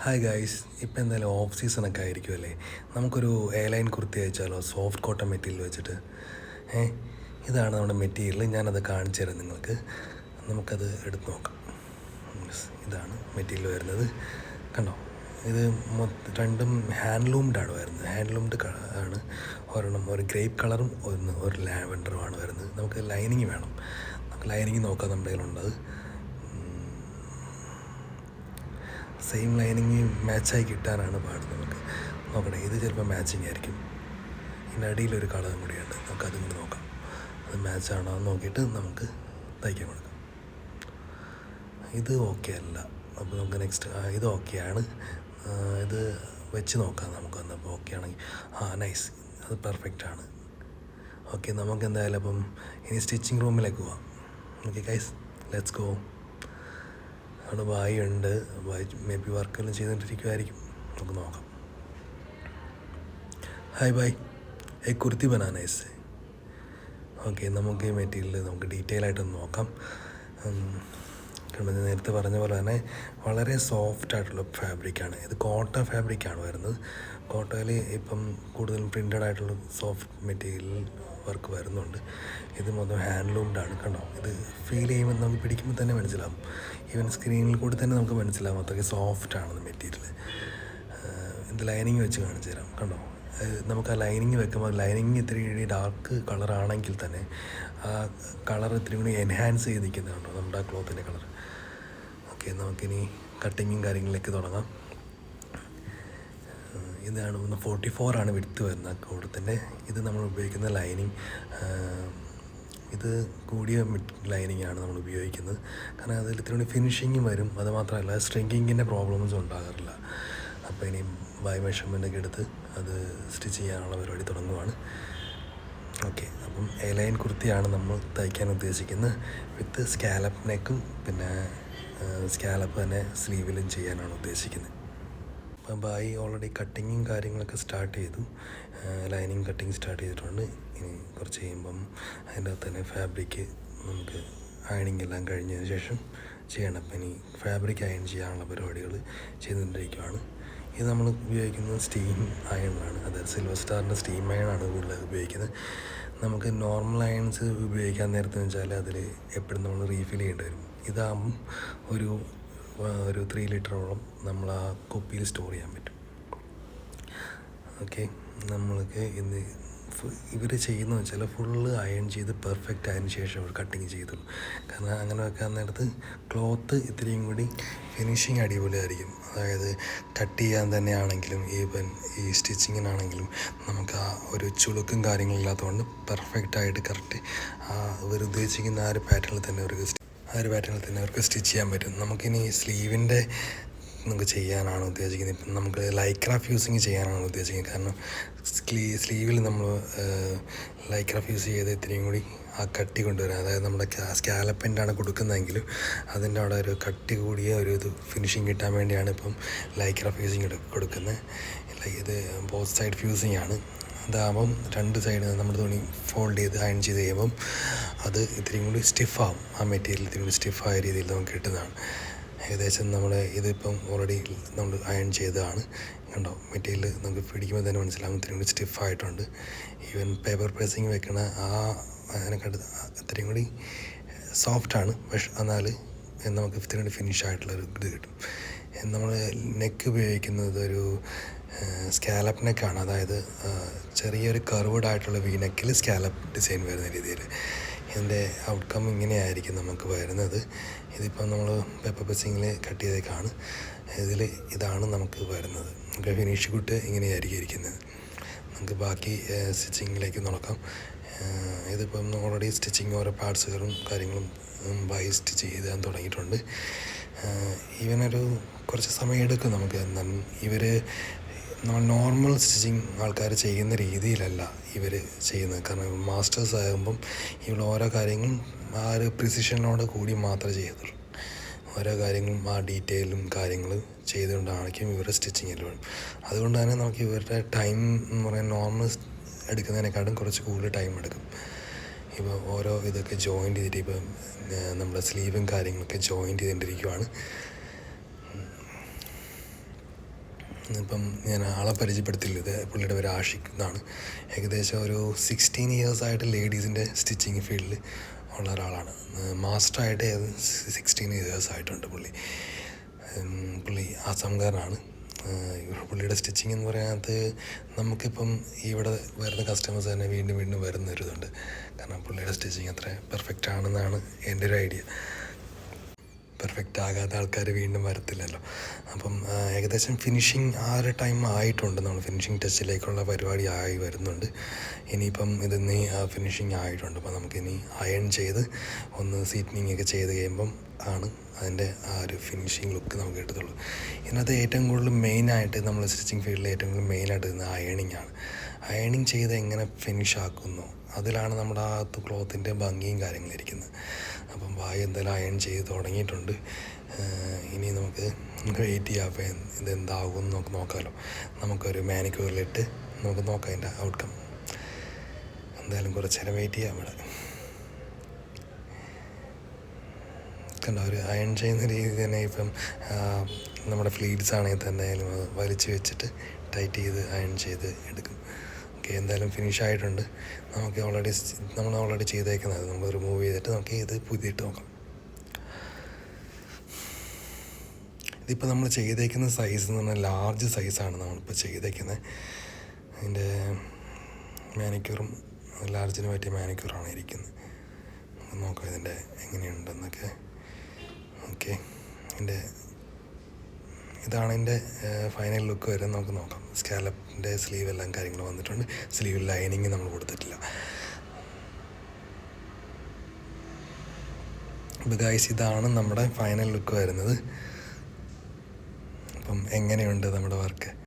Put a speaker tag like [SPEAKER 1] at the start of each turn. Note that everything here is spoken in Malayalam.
[SPEAKER 1] ഹായ് ഗായ്സ്, ഇപ്പം എന്തായാലും ഓഫ് സീസണൊക്കെ ആയിരിക്കുമല്ലേ. നമുക്കൊരു എയർലൈൻ കുർത്തി അയച്ചാലോ, സോഫ്റ്റ് കോട്ടൺ മെറ്റീരിയൽ വെച്ചിട്ട്. ഏ ഇതാണ് നമ്മുടെ മെറ്റീരിയൽ. ഞാനത് കാണിച്ചു തരാം നിങ്ങൾക്ക്. നമുക്കത് എടുത്ത് നോക്കാം. ഇതാണ് മെറ്റീരിയൽ വരുന്നത്. കണ്ടോ, ഇത് രണ്ടും ഹാൻഡ്ലൂംഡാണ് വരുന്നത്. ഹാൻഡ്ലൂംഡ് ആണ്. ഒരെണ്ണം ഒരു ഗ്രേപ്പ് കളറും ഒരു ലാവൻഡറുമാണ് വരുന്നത്. നമുക്ക് ലൈനിങ് വേണം. നമുക്ക് ലൈനിങ് നോക്കാം നമ്മുടെ കയ്യിലുള്ളത്. സെയിം ലൈനിങ് മാച്ചായി കിട്ടാനാണ് പാട്. നമുക്ക് നോക്കണേ, ഇത് ചിലപ്പോൾ മാച്ചിങ് ആയിരിക്കും. ഇതിൻ്റെ അടിയിലൊരു കളറും കൂടിയുണ്ട്. നമുക്കതും കൂടി നോക്കാം, അത് മാച്ചാണോ എന്ന് നോക്കിയിട്ട് നമുക്ക് തയ്ക്കാൻ കൊടുക്കാം. ഇത് ഓക്കെ അല്ല, അപ്പോൾ നമുക്ക് നെക്സ്റ്റ് ഇത് ഓക്കെയാണ്. ഇത് വെച്ച് നോക്കാം നമുക്ക്. വന്നപ്പോൾ ഓക്കെ ആണെങ്കിൽ നൈസ്, അത് പെർഫെക്റ്റാണ്. ഓക്കെ, നമുക്ക് എന്തായാലും അപ്പം ഇനി സ്റ്റിച്ചിങ് റൂമിലേക്ക് പോവാം. Okay guys, let's go. അവിടെ ബായി ഉണ്ട്. ബായി മേ ബി വർക്കെല്ലാം ചെയ്തുകൊണ്ടിരിക്കുമായിരിക്കും. നമുക്ക് നോക്കാം. ഹായ് ബായ്, കുർത്തി ബനാന ഇസ്. ഓക്കെ, നമുക്ക് ഈ മെറ്റീരിയൽ നമുക്ക് ഡീറ്റെയിൽ ആയിട്ടൊന്ന് നോക്കാം. നേരത്തെ പറഞ്ഞ പോലെ തന്നെ വളരെ സോഫ്റ്റ് ആയിട്ടുള്ള ഫാബ്രിക്കാണ്. ഇത് കോട്ടൺ ഫാബ്രിക്കാണ് വരുന്നത്. കോട്ടയിൽ ഇപ്പം കൂടുതലും പ്രിൻ്റഡ് ആയിട്ടുള്ള സോഫ്റ്റ് മെറ്റീരിയൽ വർക്ക് വരുന്നുണ്ട്. ഇത് മൊത്തം ഹാൻഡ്ലൂംഡാണ്. കണ്ടോ, ഇത് ഫീൽ ചെയ്യുമ്പോൾ നമുക്ക് പിടിക്കുമ്പോൾ തന്നെ മനസ്സിലാവും. ഈവൻ സ്ക്രീനിൽ കൂടി തന്നെ നമുക്ക് മനസ്സിലാവും അത്രയ്ക്ക് സോഫ്റ്റാണ് മെറ്റീരിയൽ. ഇത് ലൈനിങ് വെച്ച് കാണിച്ചു തരാം. കണ്ടോ, നമുക്ക് ആ ലൈനിങ് വെക്കുമ്പോൾ ലൈനിങ് ഇത്തിരി ഡാർക്ക് കളറാണെങ്കിൽ തന്നെ ആ കളർ ഇത്തിരി കൂടി എൻഹാൻസ് ചെയ്ത് നിൽക്കുന്നുണ്ടോ നമ്മുടെ ആ ക്ലോത്തിൻ്റെ കളർ. ഓക്കെ, നമുക്കിനി കട്ടിങ്ങും കാര്യങ്ങളിലേക്ക് തുടങ്ങാം. ഇതാണ് 44 വിഡ്ത്ത് വരുന്ന കോട്ടത്തിൻ്റെ. ഇത് നമ്മൾ ഉപയോഗിക്കുന്ന ലൈനിങ് ഇത് കൂടിയ ലൈനിങ് ആണ് നമ്മൾ ഉപയോഗിക്കുന്നത്. കാരണം അതിൽ ഇത്തിരി കൂടി ഫിനിഷിങ്ങും വരും. അത് മാത്രമല്ല സ്ട്രിങ്കിങ്ങിൻ്റെ പ്രോബ്ലംസ് ഉണ്ടാകാറില്ല. അപ്പോൾ ഇനി ബൈ മെഷർമെൻ്റൊക്കെ എടുത്ത് അത് സ്റ്റിച്ച് ചെയ്യാനുള്ള പരിപാടി തുടങ്ങുവാണ്. ഓക്കെ, അപ്പം എയർലൈൻ കുർത്തിയാണ് നമ്മൾ തയ്ക്കാൻ ഉദ്ദേശിക്കുന്നത്. വിത്ത് സ്കാലപ്പ് നെക്കും പിന്നെ സ്കാലപ്പ് തന്നെ സ്ലീവിലും ചെയ്യാനാണ് ഉദ്ദേശിക്കുന്നത്. അപ്പം ബായി ഓൾറെഡി കട്ടിങ്ങും കാര്യങ്ങളൊക്കെ സ്റ്റാർട്ട് ചെയ്തു. ലൈനിങ് കട്ടിങ് സ്റ്റാർട്ട് ചെയ്തിട്ടുണ്ട്. ഇനി കുറച്ച് കഴിയുമ്പം അതിൻ്റെ അകത്ത് തന്നെ ഫാബ്രിക്ക് നമുക്ക് അയണിങ് എല്ലാം കഴിഞ്ഞതിന് ശേഷം ചെയ്യണം. അപ്പം ഇനി ഫാബ്രിക് അയൺ ചെയ്യാനുള്ള പരിപാടികൾ ചെയ്തുകൊണ്ടിരിക്കുകയാണ്. ഇത് നമ്മൾ ഉപയോഗിക്കുന്നത് സ്റ്റീം അയണാണ്. അതായത് സിൽവർ സ്റ്റാറിൻ്റെ സ്റ്റീം അയണാണ് കൂടുതൽ ഉപയോഗിക്കുന്നത്. നമുക്ക് നോർമൽ അയൺസ് ഉപയോഗിക്കാൻ നേരത്തെ വെച്ചാൽ അതിൽ എപ്പോഴും നമ്മൾ റീഫിൽ ചെയ്യേണ്ടി വരും. ഇതാകുമ്പം ഒരു 3 ലിറ്ററോളം നമ്മൾ ആ കുപ്പിയിൽ സ്റ്റോർ ചെയ്യാൻ പറ്റും. ഓക്കെ, നമ്മൾക്ക് ഇന്ന് ഇവർ ചെയ്യുന്നത് വെച്ചാൽ ഫുള്ള് അയൺ ചെയ്ത് പെർഫെക്റ്റ് ആയതിനു ശേഷം അവർ കട്ടിങ് ചെയ്തുള്ളൂ. കാരണം അങ്ങനെ വെക്കാൻ നേരത്ത് ക്ലോത്ത് ഇത്രയും കൂടി ഫിനിഷിങ് അടിപൊളിയായിരിക്കും. അതായത് കട്ട് ചെയ്യാൻ തന്നെയാണെങ്കിലും ഈവൻ ഈ സ്റ്റിച്ചിങ്ങിനാണെങ്കിലും നമുക്ക് ആ ഒരു ചുളുക്കും കാര്യങ്ങളില്ലാത്തതുകൊണ്ട് പെർഫെക്റ്റായിട്ട് കറക്റ്റ് അവർ ഉദ്ദേശിക്കുന്ന ആ ഒരു പാറ്റേണിൽ തന്നെ അവർക്ക് സ്റ്റിച്ച് ചെയ്യാൻ പറ്റും. നമുക്കിനി സ്ലീവിൻ്റെ നമുക്ക് ചെയ്യാനാണ് ഉദ്ദേശിക്കുന്നത്. ഇപ്പം നമുക്ക് ലൈക്ര ഫ്യൂസിങ് ചെയ്യാനാണ് ഉദ്ദേശിക്കുന്നത്. കാരണം സ്ലീവിൽ നമ്മൾ ലൈക്ര ഫ്യൂസ് ചെയ്ത് ഇത്രയും കൂടി ആ കട്ടി കൊണ്ടുവരാം. അതായത് നമ്മുടെ സ്കാലപ്പിൻ്റാണ് കൊടുക്കുന്നതെങ്കിലും അതിൻ്റെ അവിടെ ഒരു കട്ടി കൂടിയ ഒരു ഫിനിഷിങ് കിട്ടാൻ വേണ്ടിയാണ് ഇപ്പം ലൈക്ര ഫ്യൂസിങ് കൊടുക്കുന്നത്. ഇത് ബോത്ത് സൈഡ് ഫ്യൂസിങ് ആണ്. അതാകുമ്പം 2 സൈഡ് നമ്മൾ തുണി ഫോൾഡ് ചെയ്ത് അയൺ ചെയ്ത് കഴിയുമ്പം അത് ഇത്തിരിയും കൂടി സ്റ്റിഫാകും. ആ മെറ്റീരിയൽ ഇത്തിരി കൂടി സ്റ്റിഫായ രീതിയിൽ നമുക്ക് കിട്ടുന്നതാണ്. ഏകദേശം നമ്മൾ ഇതിപ്പം ഓൾറെഡി നമ്മൾ അയൺ ചെയ്തതാണ്. കണ്ടോ, മെറ്റീരിയൽ നമുക്ക് പിടിക്കുമ്പോൾ തന്നെ മനസ്സിലാകും ഇത്തിരി കൂടി സ്റ്റിഫായിട്ടുണ്ട്. ഈവൻ പേപ്പർ പ്രസ്സിങ് വെക്കണ അതിനെക്കാട്ട് ഇത്രയും കൂടി സോഫ്റ്റാണ്. പക്ഷെ എന്നാൽ നമുക്ക് ഇത്തിരി കൂടി ഫിനിഷ് ആയിട്ടുള്ളൊരു ഇത് കിട്ടും. നമ്മൾ നെക്ക് ഉപയോഗിക്കുന്നത് ഒരു സ്കാലപ്പ് നെക്കാണ്. അതായത് ചെറിയൊരു കർവ്ഡ് ആയിട്ടുള്ള വി നെക്കിൽ സ്കാലപ്പ് ഡിസൈൻ വരുന്ന രീതിയിൽ. ഇതിൻ്റെ ഔട്ട്കം ഇങ്ങനെയായിരിക്കും നമുക്ക് വരുന്നത്. ഇതിപ്പം നമ്മൾ പേപ്പർ പ്രസ്സിങ്ങിൽ കട്ട് ചെയ്തേക്കാണ്. ഇതാണ് നമുക്ക് വരുന്നത്. നമുക്ക് ഫിനിഷ് കൂട്ട് ഇങ്ങനെയായിരിക്കും ഇരിക്കുന്നത്. നമുക്ക് ബാക്കി സ്റ്റിച്ചിങ്ങിലേക്ക് നോക്കാം. ഇതിപ്പം ഓൾറെഡി സ്റ്റിച്ചിങ് ഓരോ പാർട്സുകളും കാര്യങ്ങളും ബൈ സ്റ്റിച്ച് ചെയ്താൻ തുടങ്ങിയിട്ടുണ്ട്. ഇവനൊരു കുറച്ച് സമയം എടുക്കും നമുക്ക്. എന്നാലും ഇവർ നമ്മൾ നോർമൽ സ്റ്റിച്ചിങ് ആൾക്കാർ ചെയ്യുന്ന രീതിയിലല്ല ഇവർ ചെയ്യുന്നത്. കാരണം മാസ്റ്റേഴ്സ് ആകുമ്പം ഇവിടെ ഓരോ കാര്യങ്ങളും ആ ഒരു പ്രിസിഷനോട് കൂടി മാത്രമേ ചെയ്യത്തുള്ളൂ. ഓരോ കാര്യങ്ങളും ആ ഡീറ്റെയിലും കാര്യങ്ങളും ചെയ്തുകൊണ്ടായിരിക്കും ഇവരുടെ സ്റ്റിച്ചിങ്ങിൽ വേണം. അതുകൊണ്ട് തന്നെ നമുക്ക് ഇവരുടെ ടൈം എന്ന് പറയുന്നത് നോർമൽ എടുക്കുന്നതിനെക്കാട്ടും കുറച്ച് കൂടുതൽ ടൈം എടുക്കും. ഇപ്പോൾ ഓരോ ഇതൊക്കെ ജോയിൻ്റ് ചെയ്തിട്ട് ഇപ്പം നമ്മുടെ സ്ലീവും കാര്യങ്ങളൊക്കെ ജോയിൻ്റ് ചെയ്തുകൊണ്ടിരിക്കുകയാണ്. ഇപ്പം ഞാൻ ആളെ പരിചയപ്പെടുത്തില്ല. ഇത് പുള്ളിയുടെ പേര് ആഷിഖ് എന്നാണ്. ഏകദേശം ഒരു 16 ഇയേഴ്സായിട്ട് ലേഡീസിൻ്റെ സ്റ്റിച്ചിങ് ഫീൽഡിൽ ഉള്ള ഒരാളാണ്. മാസ്റ്ററായിട്ട് 16 ഇയേഴ്സായിട്ടുണ്ട് പുള്ളി. പുള്ളി ആസാംകാരനാണ്. പുള്ളിയുടെ സ്റ്റിച്ചിങ് എന്ന് പറയുന്നത് നമുക്കിപ്പം ഇവിടെ വരുന്ന കസ്റ്റമേഴ്സ് തന്നെ വീണ്ടും വീണ്ടും വരുന്നൊരിതുണ്ട്. കാരണം പുള്ളിയുടെ സ്റ്റിച്ചിങ് അത്ര പെർഫെക്റ്റ് ആണെന്നാണ് എൻ്റെ ഒരു ഐഡിയ. പെർഫെക്റ്റ് ആകാത്ത ആൾക്കാർ വീണ്ടും വരത്തില്ലല്ലോ. അപ്പം ഏകദേശം ഫിനിഷിങ് ആ ഒരു ടൈം ആയിട്ടുണ്ട്. നമ്മൾ ഫിനിഷിങ് ടച്ചിലേക്കുള്ള പരിപാടി ആയി വരുന്നുണ്ട്. ഇനിയിപ്പം ഇതിന്ന് ഫിനിഷിങ് ആയിട്ടുണ്ട്. അപ്പോൾ നമുക്കിനി അയൺ ചെയ്ത് ഒന്ന് സീറ്റനിങ് ഒക്കെ ചെയ്ത് കഴിയുമ്പം ആണ് അതിൻ്റെ ആ ഒരു ഫിനിഷിങ് ലുക്ക് നമുക്ക് കിട്ടത്തുള്ളൂ. ഇതിനകത്ത് ഏറ്റവും കൂടുതൽ മെയിനായിട്ട് നമ്മൾ സ്റ്റിച്ചിങ് ഫീൽഡിൽ ഏറ്റവും കൂടുതൽ മെയിനായിട്ട് വരുന്നത് അയണിങ് ആണ്. അയണിങ് ചെയ്ത് എങ്ങനെ ഫിനിഷ് ആക്കുന്നു, അതിലാണ് നമ്മുടെ ആ ക്ലോത്തിൻ്റെ ഭംഗിയും കാര്യങ്ങളും ഇരിക്കുന്നത്. അപ്പം വായ എന്തായാലും അയൺ ചെയ്ത് തുടങ്ങിയിട്ടുണ്ട്. ഇനി നമുക്ക് വെയിറ്റ് ചെയ്യാം. അപ്പോൾ ഇതെന്താകും നമുക്ക് നോക്കാമല്ലോ. നമുക്കൊരു മാനിക്യൂറിലിട്ട് നമുക്ക് നോക്കാം അതിൻ്റെ ഔട്ട്കം. എന്തായാലും കുറച്ച് നേരം വെയിറ്റ് ചെയ്യാം. ഇവിടെ കണ്ടോ, ഒരു അയൺ ചെയ്യുന്ന രീതി തന്നെ. ഇപ്പം നമ്മുടെ ഫ്ലീറ്റ്സ് ആണെങ്കിൽ തന്നെ അത് വലിച്ചു വെച്ചിട്ട് ടൈറ്റ് ചെയ്ത് അയൺ ചെയ്ത് എടുക്കും. ഓക്കെ, എന്തായാലും ഫിനിഷ് ആയിട്ടുണ്ട്. നമുക്ക് നമ്മൾ ഓൾറെഡി ചെയ്തേക്കുന്നത് നമ്മൾ റിമൂവ് ചെയ്തിട്ട് നമുക്ക് ഇത് പുതിയിട്ട് നോക്കാം. ഇതിപ്പോൾ നമ്മൾ ചെയ്തേക്കുന്ന സൈസ് എന്ന് പറഞ്ഞാൽ ലാർജ് സൈസാണ് നമ്മളിപ്പോൾ ചെയ്തേക്കുന്നത്. അതിൻ്റെ മാനിക്യൂറും ലാർജിന് പറ്റിയ മാനിക്യൂറാണ് ഇരിക്കുന്നത്. നോക്കാം ഇതിൻ്റെ എങ്ങനെയുണ്ടെന്നൊക്കെ. ഓക്കെ, ഇതാണ് എൻ്റെ ഫൈനൽ ലുക്ക് വരെ നമുക്ക് നോക്കാം. സ്കാലപ്പിൻ്റെ സ്ലീവ് എല്ലാം കാര്യങ്ങൾ വന്നിട്ടുണ്ട്. സ്ലീവ് ലൈനിങ് നമ്മൾ കൊടുത്തിട്ടില്ല. അപ്പോൾ ഗൈസ്, ഇതാണ് നമ്മുടെ ഫൈനൽ ലുക്ക് വരുന്നത്. അപ്പം എങ്ങനെയുണ്ട് നമ്മുടെ വർക്ക്?